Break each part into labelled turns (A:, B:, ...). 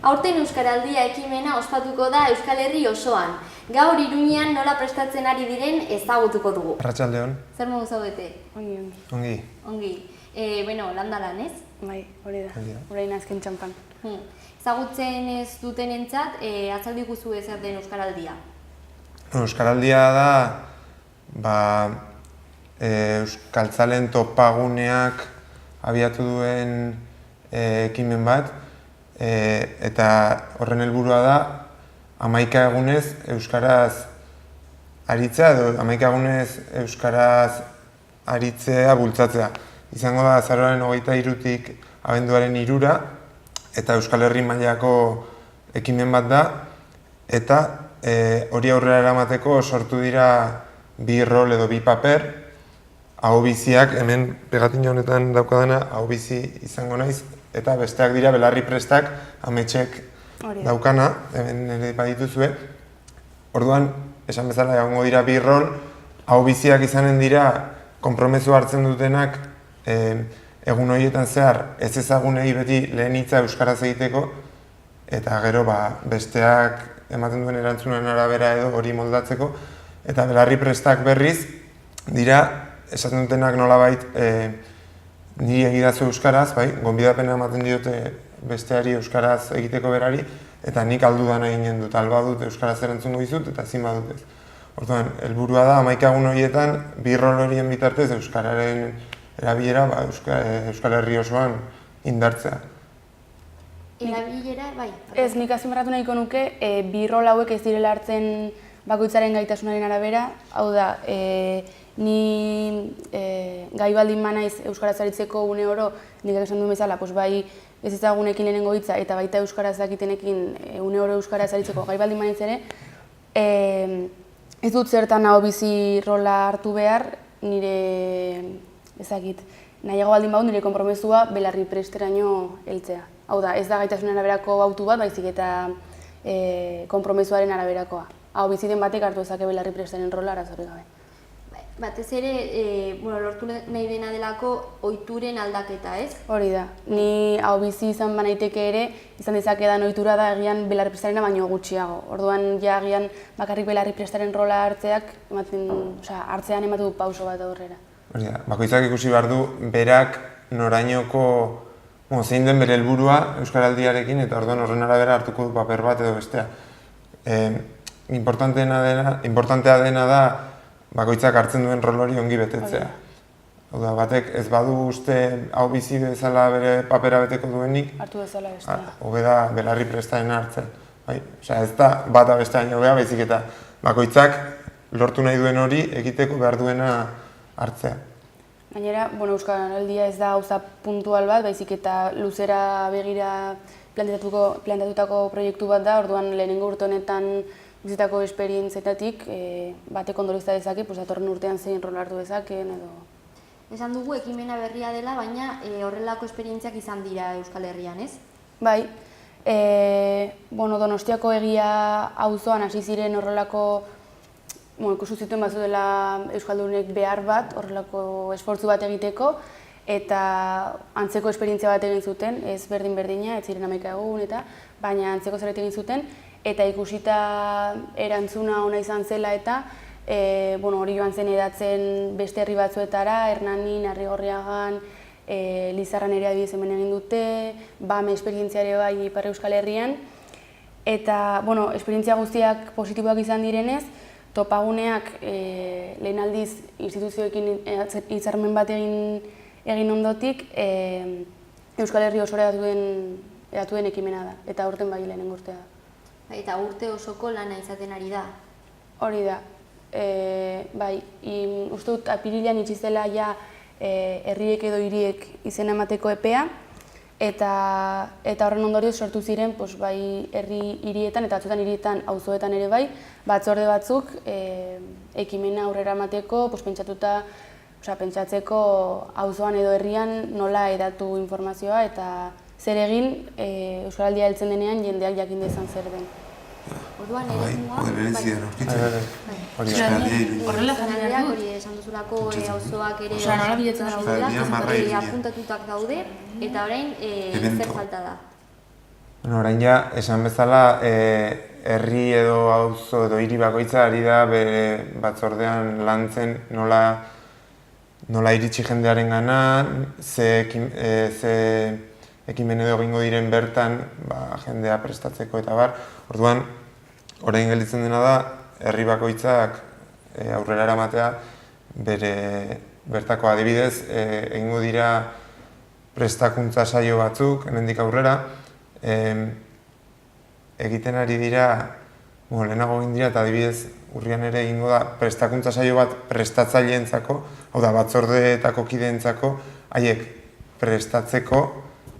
A: Aurten Euskaraldia ekimena ospatuko da Euskal Herri osoan. Gaur Iruñean nola prestatzen ari diren ezagutuko dugu.
B: Arratsaldeon.
A: Zer modu zaudete?
B: Ongi.
A: Ongi. Landa lan, ez?
C: Bai, hori da. Orain azken txampan.
A: Ezagutzen ez dutenentzat, azaldikuzu zer den Euskaraldia.
B: Euskaraldia da, euskaltzalen topaguneak abiatu duen ekimen bat, eta horren helburua da 11 egunez euskaraz aritzea edo 11 egunez euskaraz aritzea bultzatzea. Izango da azaroaren 23-tik abenduaren 3-ra eta Euskal Herri mailako ekimen bat da, eta hori aurrera eramateko sortu dira bi rol edo bi paper, ahobiziak, hemen pegatina honetan daukadana ahobizi izango naiz, eta besteak dira belarri prestak ametsek daukana, hemen ere badituzue. Orduan, esan bezala egongo dira bi rol, ahobiziak izanen dira konpromezu hartzen dutenak egun horietan zehar ez ezagunei beti lehen hitza euskaraz egiteko, eta gero besteak ematen duen erantzunen arabera edo hori moldatzeko, eta belarri prestak berriz dira esaten dutenak nolabait niri egidazu euskaraz, gonbidapena ematen diote besteari euskaraz egiteko berari, eta nik aldudan eginen dut, alba dut euskaraz erantzungo dizut eta ezin badut ez. Orduan, helburua da 11 egun horietan bi rol horien bitartez euskararen erabilera Euskal Herri osoan indartzea.
A: Erabilera, bai.
C: Ez, nik azpimarratu nahiko nuke, bi rol hauek ez direla hartzen bakoitzaren gaitasunaren arabera, hau da, ni gai baldin manaiz euskaraz aritzeko une oro, nik esan duen bezala, bai ez ezagunekin lehenengo hitza eta baita euskaraz dakitenekin une oro euskaraz aritzeko gai baldin manaiz ere, ez dut zertan ahobizi rola hartu behar, nire ezagit, nahiago baldin badut nire konpromezua belarri presteraino heltzea. Hau da, ez da gaitasunen araberako autu bat, baizik eta konpromezuaren araberakoa. Ahobiziden batek hartu ezake belarri prestaren rola arazorik gabe.
A: Batez ere, lortu nahi dena delako ohituren aldaketa, ez?
C: Hori da. Ni ahobizi izan banaiteke ere, izan dezakedan ohitura da egian belarri prestarena baino gutxiago. Orduan, ja agian bakarrik belarri prestaren rola hartzeak, hartzean ematu du pauso bat aurrera.
B: Hori da, bakoitzak ikusi behar du, berak norainoko zein den bere helburua euskaraldiarekin, eta orduan horren arabera hartuko du paper bat edo bestea. Importantea dena da bakoitzak hartzen duen rol hori ongi betetzea. Hau da, batek ez badu uste ahobizi bezala bere papera beteko duenik,
C: hartu bezala bestea.
B: Hobe da belarri prestaena hartzen. Ez da bata besteaino hobea, baizik eta bakoitzak lortu nahi duen hori egiteko behar duena hartzea.
C: Gainera, Euskaraldia ez da gauza puntual bat, baizik eta luzera begira planteatutako proiektu bat da, orduan lehenengo urte honetan bizitako esperientzietatik batek ondorizta dezake, datorren urtean zein rol hartu dezakeen edo...
A: Esan dugu ekimena berria dela, baina horrelako esperientziak izan dira Euskal Herrian, ez?
C: Bai, Donostiako Egia auzoan hasi ziren horrelako ikusi zituen batzu dela Euskaldunek behar bat, horrelako esfortzu bat egiteko, eta antzeko esperientzia bat egin zuten, ez berdin-berdina, ez ziren 11 egun eta, baina antzeko zerbait egin zuten, eta ikusita erantzuna ona izan zela eta hori joan zen edatzen beste herri batzuetara, Hernanin, Arrigorriagan, Lizarran ere adibidez hemen egin dute, BAME esperientziare bai Ipar Euskal Herrian, eta esperientzia guztiak positiboak izan direnez, topaguneak lehen aldiz instituzioekin hitzarmen bat egin ondotik Euskal Herri osora edatu den ekimena da, eta aurten bai lehenengo urtea da.
A: Eta urte osoko lana izaten ari da?
C: Hori da. Bai, uste dut apirilean itxizela ja herriek edo hiriek izena emateko epea, eta horren ondorioz sortu ziren bai herri hirietan eta batzuetan hirietan auzoetan ere bai, batzorde batzuk ekimena aurrera emateko, pentsatzeko auzoan edo herrian nola hedatu informazioa eta zer egin Euskaraldia heltzen denean jendeak jakin dezan zer den.
A: Orduan eremuak...
D: Berezian aurkitzen. Horrela
A: janariak hori esan duzulako auzoak ere osatzen daudela, apuntatutak daude, eta orain zer falta da?
B: Orain ja, esan bezala, herri edo auzo edo hiri bakoitza ari da bere batzordean lantzen nola iritsi jendearen gana, ze ekimen edo egingo diren bertan jendea prestatzeko eta bar. Orduan, orain gelditzen dena da, herri bakoitzak aurrera eramatea bertako adibidez, egingo dira prestakuntza saio batzuk, hemendik aurrera, egiten ari dira, lehenago egin dira, eta adibidez urrian ere egingo da prestakuntza saio bat prestatzaileentzako, hau da, batzordeetako kideentzako, haiek prestatzeko,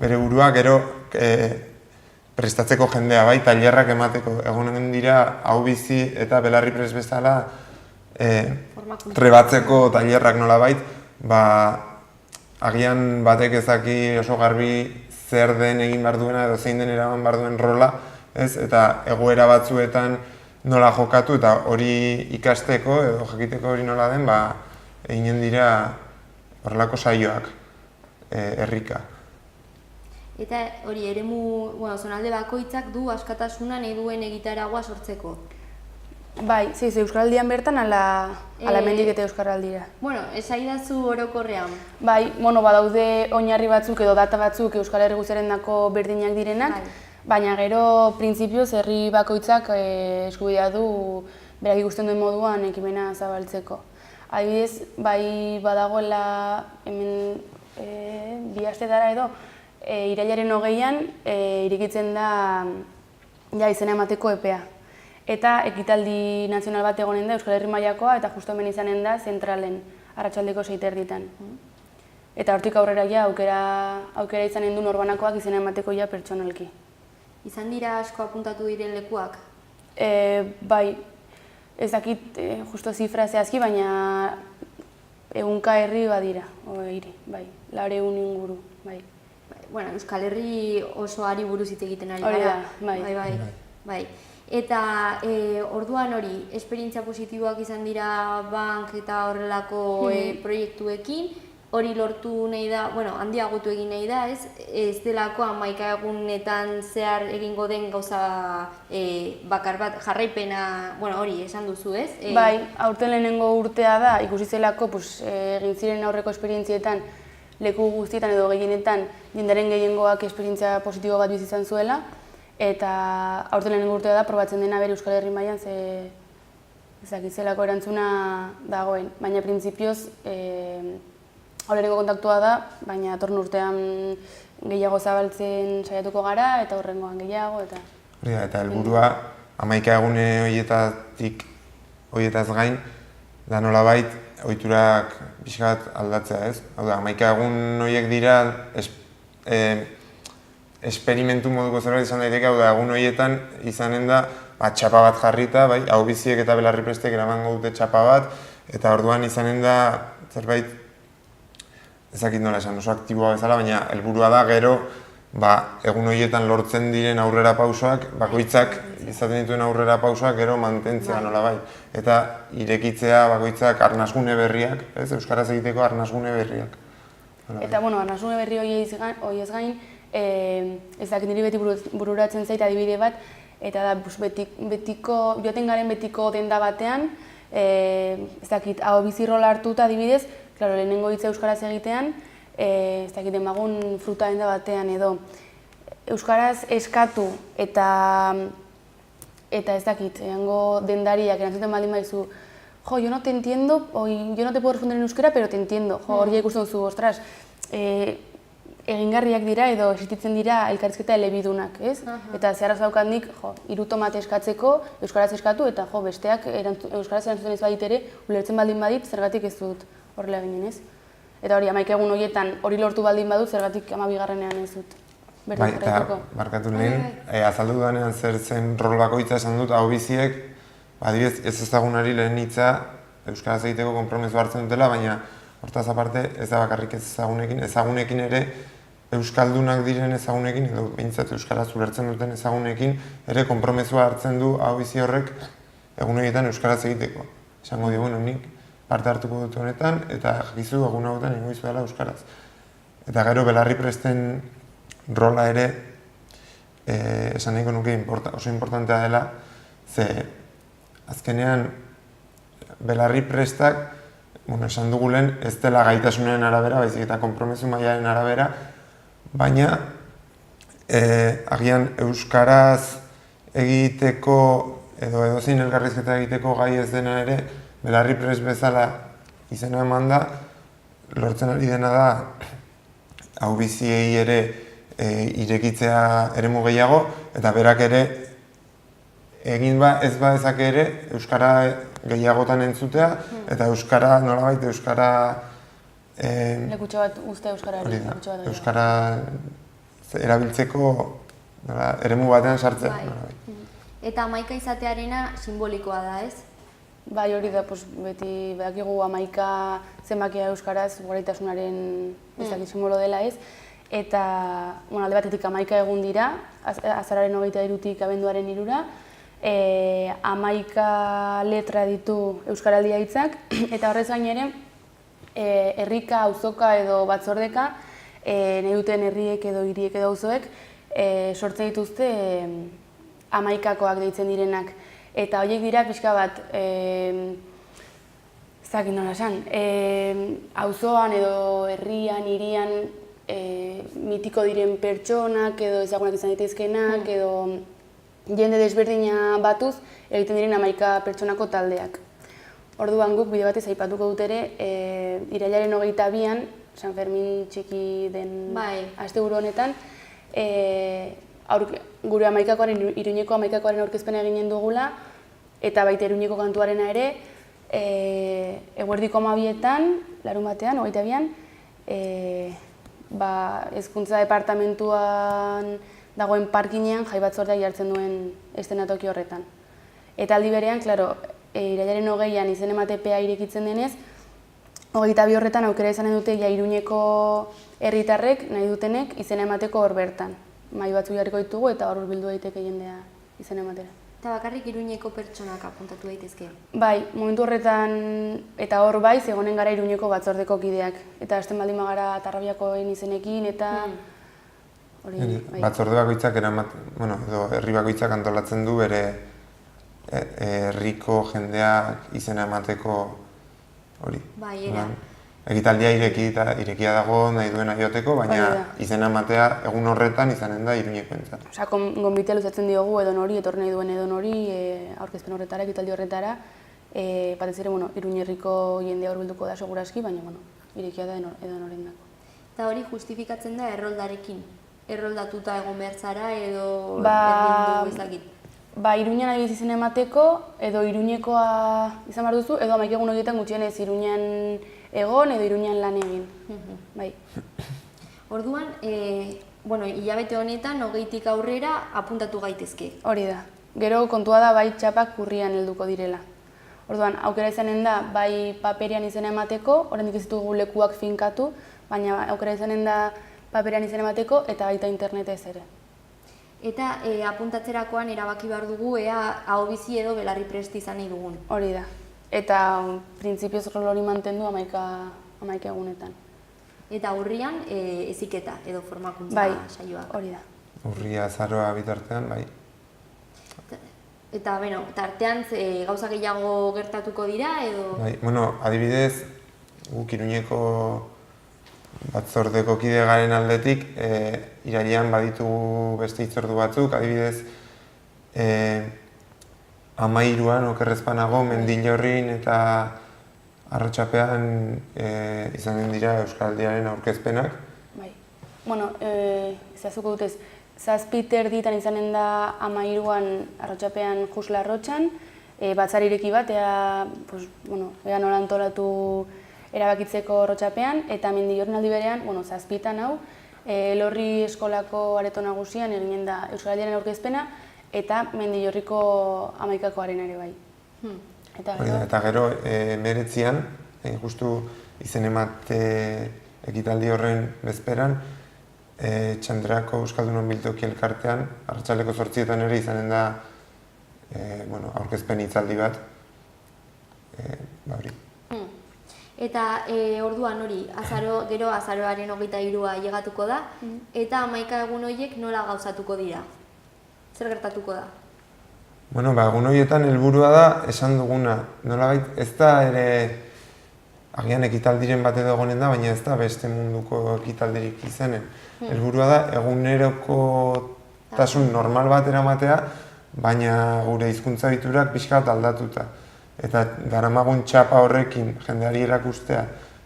B: bere burua, gero prestatzeko jendea, bai, tailerrak emateko, egonen dira, hau bizi eta belarri prest bezala, trebatzeko tailerrak nola bait, agian batek ezaki oso garbi zer den egin behar duena edo zein den eraman behar duen rola, eta egoera batzuetan nola jokatu eta hori ikasteko edo jakiteko hori nola den, eginen dira horrelako saioak, herrika.
A: Eta hori, eremu, zonalde bakoitzak du askatasuna nahi duen egitaragua sortzeko?
C: Bai, Euskaraldian bertan ala hemendik eta Euskaraldira.
A: Esaidazu orokorrean.
C: Bai, badaude oinarri batzuk edo data batzuk Euskal Herri guztiarendako berdinak direnak, baina gero printzipioz herri bakoitzak eskubidea du berak ikusten duen moduan ekimena zabaltzeko. Adibidez, bai badagoela hemen bi astetara edo irailaren 20an irekitzen da izena emateko epea. Eta ekitaldi nazional bat egonen da Euskal Herri mailakoa eta justu hemen izanen da zentralen, arratsaldeko 6:30. Eta hortik aurrera aukera izanen du norbanakoak izena emateko pertsonalki.
A: Izan dira asko apuntatu diren lekuak?
C: Bai, ez dakit justo zifra zehazki, baina 100 herri badira, hiri, bai, 400 inguru, bai.
A: Euskal Herri osoari buruz hitz egiten ari gara. Bai. Eta orduan hori, esperientzia positiboak izan dira bank eta horrelako proiektuekin, hori lortu nahi da, handiagotu egin nahi da, ez delako 11 egunetan zehar egingo den gauza bakar bat jarraipena, hori esan duzu, ez?
C: Bai, aurten lehenengo urtea da, ikusi zelako egin ziren aurreko esperientzietan leku guztietan edo gehienetan jendearen gehiengoak esperientzia positibo bat bizi izan zuela, eta aurten lehenengo urtea da, probatzen dena bere Euskal Herri mailan zelako erantzuna dagoen. Baina printzipioz aurrerako kontaktua da, baina atorren urtean gehiago zabaltzen saiatuko gara, eta horrengoan gehiago, eta...
B: Eta helburua 11 egune horietaz gain, da nolabait ohiturak pixkat aldatzea, ez? Hau da, 11 egun horiek dira esperimentu moduko zerbait izan daiteke, hau da, egun horietan izanen da txapa bat jarrita, bai, hau biziek eta belarri prestek eramango dute txapa bat, eta orduan izanen da zerbait, ezakit nola esan, oso aktiboa bezala, baina helburua da gero egun horietan lortzen diren aurrera pausoak, bakoitzak izaten dituen aurrera pausoak gero mantentzea nola bai. Eta irekitzea bakoitzak arnasgune berriak, euskaraz egiteko arnasgune berriak.
C: Eta, arnasgune berri horiez gain, ez dakit niri beti bururatzen zait adibide bat, eta da, joaten garen betiko denda batean, ez dakit, hau bizirola hartuta adibidez, lehenengo hitza euskaraz egitean, ez dakit demagun fruta denda batean edo euskaraz eskatu eta ez dakit, egango dendariak erantzuten baldin baizu, yo no te entiendo, yo no te puedo responder en euskera, pero te entiendo. Hori ikusten duzu, ostras, egingarriak dira edo existitzen dira elkarrizketa elebidunak, ez? Eta zeharraz daukandik, 3 tomate eskatzeko, euskaraz eskatu, eta besteak euskaraz erantzuten ez badit ere, ulertzen baldin badit, zergatik ez dut horrela eginen, ez? Eta hori, 11 egun horietan hori lortu baldin badut, zergatik 12garrenean ez dut.
B: Bai, eta barkatu lehen, azaldu dudanean zer zen rol bakoitza esan dut, hau biziek, adibidez ez ezagunari lehen hitza euskaraz egiteko konpromezu hartzen dutela, baina hortaz aparte ez da bakarrik ez ezagunekin ere euskaldunak diren ezagunekin, edo behintzat euskaraz ulertzen duten ezagunekin ere konpromezua hartzen du hau bizi horrek egun horietan euskaraz egiteko. Esango dio, nik parte hartuko dut honetan, eta jakizu egun hauetan ingo izuela euskaraz. Eta gero belarri presten rola ere esan nahiko nuke oso importantea dela, ze azkenean belarri prestak, esan dugulen, ez dela gaitasunaren arabera, baizik eta konpromesu mailaren arabera, baina agian euskaraz egiteko edo edozein elkarrizketa egiteko gai ez dena ere, belarri prest bezala izena eman da, lortzen ari dena da hau biziei ere irekitzea eremu gehiago, eta berak ere egin ez badezake ere euskara gehiagotan entzutea, eta euskara nolabait euskara
C: lekutxo bat uste euskarari.
B: Euskara erabiltzeko eremu batean sartzea.
A: Eta hamaika izatearena simbolikoa da, ez?
C: Bai, hori da, beti badakigu hamaika zenbakia euskaraz garaitasunaren simbolo dela, ez? Eta, alde batetik hamaika egun dira, azararen 23-tik abenduaren 3-ra, 11 letra ditu euskaraldia hitzak, eta horrez gain ere, herrika, auzoka edo batzordeka, nahi duten herriek edo hiriek edo auzoek, sortzen dituzte 11koak deitzen direnak. Eta horiek dira pixka bat, zakin nola esan, auzoan edo herrian, hirian mitiko diren pertsonak edo ezagunak izan daitezkenak edo jende desberdina batuz egiten diren 11 pertsonako taldeak. Orduan guk bide batez aipatuko dut ere, irailaren 22an, San Fermin txiki den asteburu honetan, gure 11koaren, Iruñeko 11koaren aurkezpena eginen dugula, eta baita Iruñeko kantuarena ere, eguerdiko 12etan, larunbatean, 22an, hezkuntza departamentuan dagoen parkinean jai batzordea jartzen duen eszenatoki horretan. Eta aldi berean, irailaren 20an izen ematepea irekitzen denez, 22 horretan aukera izanen dute Iruñeko herritarrek nahi dutenek izena emateko hor bertan. Mahai batzu jarriko ditugu eta hor bildu daiteke jendea izena ematera.
A: Eta bakarrik Iruñeko pertsonak apuntatu daitezke?
C: Bai, momentu horretan eta hor bai, zegonen gara Iruñeko batzordeko kideak. Eta hasten baldin bagara Tarrabiakoen izenekin eta...
B: Batzorde bakoitzak edo herri bakoitzak antolatzen du bere herriko jendeak izena emateko hori.
A: Bai, era.
B: Egitaldia irekia dago nahi duena joteko, baina izena ematea egun horretan izanen da Iruñekoentzat.
C: Osa, gonbitea luzatzen diogu edonori, etorri nahi duen edonori, aurkezpen horretara, egitaldi horretara, batez ere, Iruñerriko jendea hor bilduko da seguraski, baina, irekia da edonorendako.
A: Eta hori justifikatzen da erroldarekin? Erroldatuta egon behar zara edo berdindu ezakit?
C: Iruñan adibidez izena emateko, edo Iruñekoa izan behar duzu, edo 11 egun horietan gutxienez Iruñan egon edo Iruñan lan egin.
A: Orduan, hilabete honetan, 20tik aurrera apuntatu gaitezke.
C: Hori da. Gero kontua da bai txapak urrian helduko direla. Orduan, aukera izanen da bai paperian izena emateko, oraindik ez ditugu lekuak finkatu, baina aukera izanen da paperean izena emateko eta baita internetez ere.
A: Eta apuntatzerakoan erabaki behar dugu ea ahobizi edo belarri prest izan nahi dugun.
C: Hori da. Eta printzipioz rol hori mantendu 11 egunetan.
A: Eta urrian heziketa edo formakuntza saioak.
C: Hori da.
B: Urria, azaroa bitartean, bai.
A: Eta, tartean gauza gehiago gertatuko dira edo...
B: Bai, adibidez, guk Iruñeko batzordeko kide garen aldetik, irailean baditugu beste hitzordu batzuk, adibidez, 13an okerrezpanago Mendillorrin eta Arrotxapean izanen dira Euskaraldiaren aurkezpenak.
C: Bai. Zazuko dutez, 7:30 izanen da 13an Arrotxapean Jusla Arrotxan, batzar ireki bat, ea nola antolatu erabakitzeko Arrotxapean, eta Mendillorrin aldi berean, 7 hau, Elorri eskolako areto nagusian eginen da Euskaraldiaren aurkezpena, eta Mendillorriko 11koaren ere bai.
B: Eta gero, 19an, justu izen emate ekitaldi horren bezperan, Txandrako Euskaldunon Biltoki elkartean, arratsaldeko 8etan ere izanen da aurkezpen hitzaldi bat.
A: Eta orduan hori, gero azaroaren 23a llegatuko da, eta 11 egun horiek nola gauzatuko dira? zer gertatuko da?
B: Bueno, egun horietan helburua da esan duguna. Nolabait ez da ere agian ekitaldiren bat edo egonen da, baina ez da beste munduko ekitaldirik izanen. Helburua da egunerokotasun normal bat eramatea, baina gure hizkuntza ohiturak pixka bat aldatuta. Eta daramagun txapa horrekin jendeari erakustea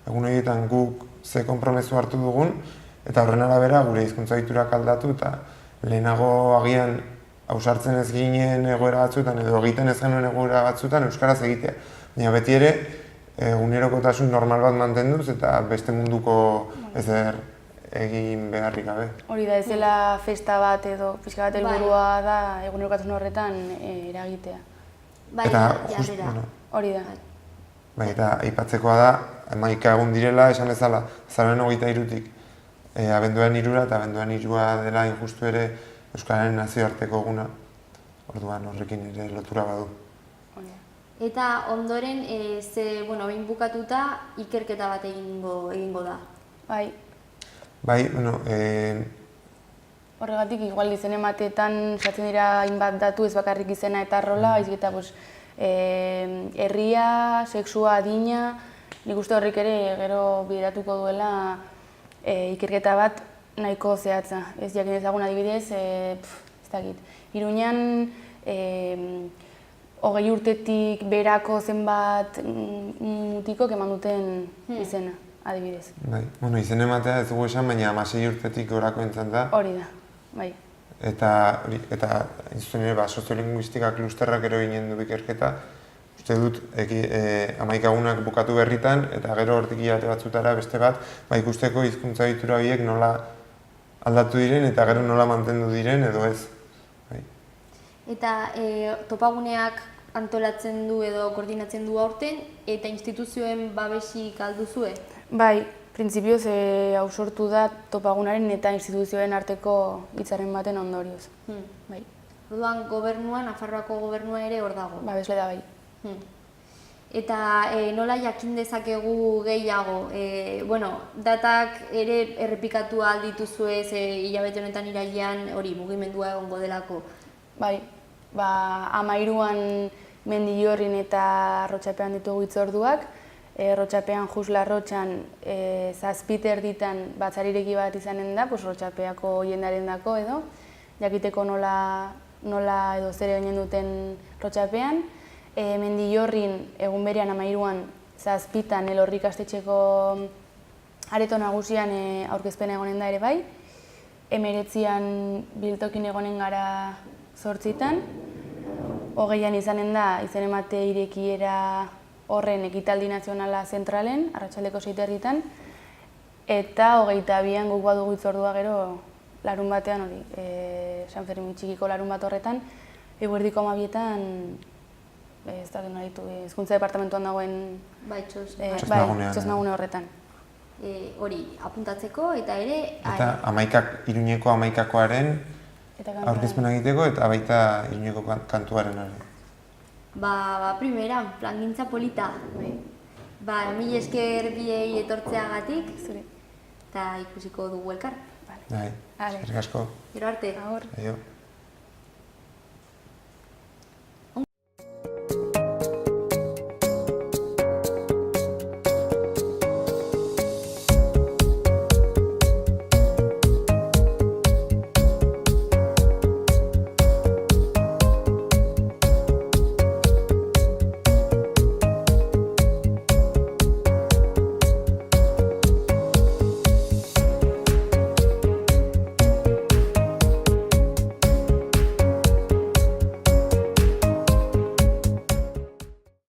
B: egun horietan guk ze konpromezu hartu dugun, eta horren arabera gure hizkuntza ohiturak aldatu eta lehenago agian ausartzen ez ginen egoera batzuetan edo egiten ez genuen egoera batzuetan euskaraz egitea. Baina beti ere egunerokotasun normal bat mantenduz eta beste munduko ezer egin beharrik gabe.
C: Hori da, ez dela festa bat edo pixka bat helburua da egunerokotasun horretan eragitea.
A: Bai, jarrera.
C: Hori da.
B: Bai, eta aipatzekoa da, 11 egun direla, esan bezala, azaroaren 23-tik abenduaren 3 eta abenduaren 3 dela injustu ere Euskararen nazioarteko eguna. Orduan horrekin ere lotura badu.
A: Eta ondoren, behin bukatuta, ikerketa bat egingo da.
C: Bai.
B: Bai,
C: Horregatik, igual izen emateetan sartzen dira hainbat datu ez bakarrik izena eta rola, baizik eta herria, sexua, adina, nik uste horrek ere gero bideratuko duela ikerketa bat nahiko zehatza. Ez jakin ezagun adibidez, ez dakit. Iruñan, 20 urtetik berako zenbat mutikok eman duten izena, adibidez.
B: Bai, izen ematea ez dugu esan, baina 16 urtetik gorako entzan da.
C: Hori da, bai.
B: Eta zuen ere, soziolinguistika klusterrak ero ginen du ikerketa. Uste dut, 11 egunak bukatu berritan, eta gero hortik hilabete batzutara beste bat, ikusteko hizkuntza ohitura horiek nola aldatu diren eta gero nola mantendu diren edo ez.
A: Eta topaguneak antolatzen du edo koordinatzen du aurten, eta instituzioen babesik alduzue?
C: Bai, printzipioz hau sortu da topagunaren eta instituzioen arteko hitzaren baten ondorioz. Bai.
A: Orduan gobernuan, Nafarroako gobernua ere hor dago?
C: Babesle da bai.
A: Eta nola jakin dezakegu gehiago? Datak ere errepikatu aldituzue hilabete honetan irailean hori mugimendua egongo delako? Bai,
C: 13an Mendillorrin eta Arrotxapean ditugu hitzorduak. Arrotxapean just Larrotxan 7 erditan batzarireki bat izanen da, Arrotxapeako jendaren dako edo, jakiteko nola edo zer eginen duten Arrotxapean. Mendillorrin egun berean 13an 7tan Elorri ikastetxeko areto nagusian aurkezpena egonen da ere bai. 19an biltokin egonen gara 8tan. 20an izanen da izen emate irekiera horren ekitaldi nazionala zentralen, arratsaldeko 7 erditan. Eta 22an guk badugu hitzordua gero larun batean hori, San Fermin txikiko larun bat horretan, eguerdiko 12etan ez da dena ditu, hezkuntza departamentuan dagoen txosnagune horretan.
A: Hori, apuntatzeko eta ere...
B: Eta Iruñeko 11koaren aurkezpena egiteko eta baita Iruñeko kantuaren ere.
A: Primera, plangintza polita. Mil esker biei etortzeagatik, eta ikusiko dugu elkar.
B: Eskerrik asko.
A: Gero arte.
B: Aio.